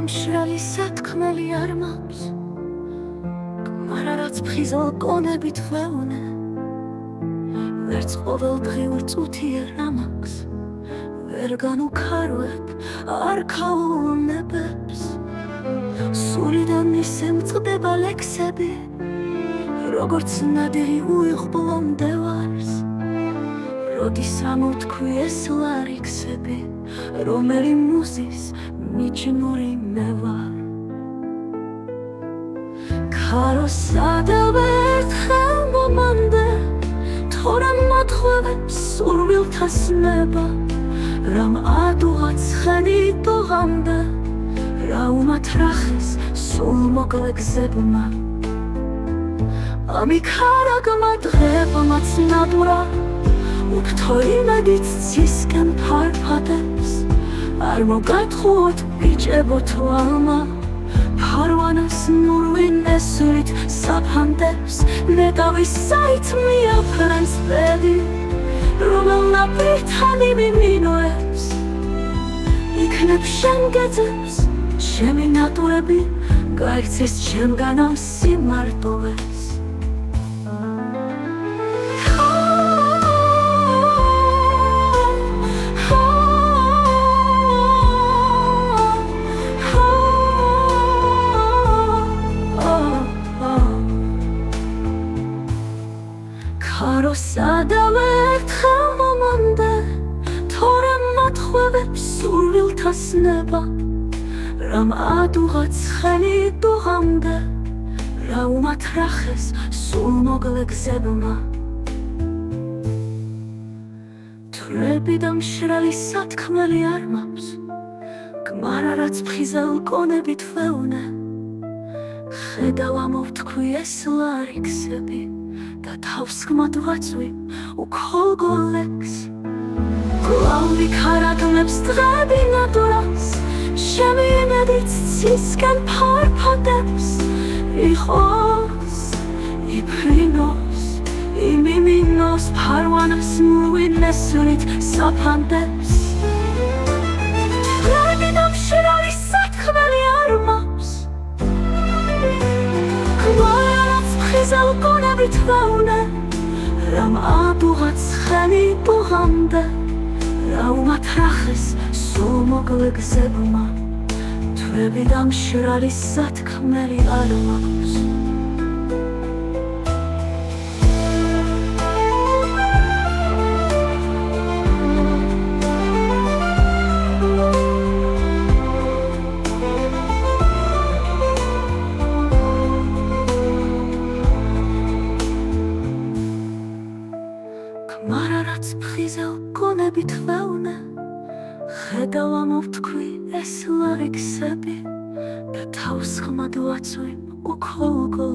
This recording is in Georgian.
დამშრალი სათქმელი არ მაქვს, მაგრამ რაც ფხიზელ კონებით ვეუნე, ვერც ყოველდღიურ წუთიერ რამაქვს, ვერ განუქარვებ არ ქაუნებებს. სულიდან მისემწყდება ლექსები, როგორც ნადირი უიღბლო მდევარს, როდის ამოვთქვი ეს ლარიქსები, რომელი მუზის მიჯნური მე ვარ. ქაროსადავ ერთხელ მომანდე, თორემ მოთხოვებს სურვილთა სნება, რამ ადუღა ცხენი დუღამდე, რა უმათრახეს სულ მოკლე გზებმა. ამიქარაგმა დღებმაც ნადურა, უფთო იმედით ცისკენ ფარფადებს, არ მოგათხოვოთ ბიჭებო თვალმა, ფარვანას ნურვინ ესვრით საფანდებს, ნეტავის საით მიაფრენს ბედი, რომელ ნაპირთან იმიმინოებს, იქნებ შენ გეძებს, ჩემი ნატურები გაიქცეს ჩემგან ამ სიმარტოვეს. ქაროსადავ ერთხელ მომანდე, თორემ მოთხოვებს სურვილთა სნება, რამ ადუღა ცხენი დუღამდე, რა უმათრახეს სულ მოკლე გზებმა. თვრები და მშრალი სათქმელი არ მაქვს, გმარა რაც ფხიზელ კონებით ვეუნე, ხედავ ამოვთქვი ეს ლარიქსები და თავს გმად ვაწვი უქოლგო ლექს. კვლავ ვიქარაგნებს დღები ნადურას, ჩემი იმედით ცისკენ ფარფადებს, იყოს, იფრინოს, იმიმინოს, ფარვანას ნურვინ ესვრით საფანდებს. თვრები და მშრალი სათქმელი არ მაქვს, გმარა რაც ფხიზელ კონებით ვეუნე, რამ ადუღა ცხენი დუღამდე, რა უმათრახეს სულ მოკლე გზებმა. თვრები და მშრალი სათქმელი არ მაქვს. გმარა რაც ფხიზელ კონებით ვეუნე, ხედავ ამოვთქვი ეს ლარიქსები და თავს ხმად ვაწვი უქოლგო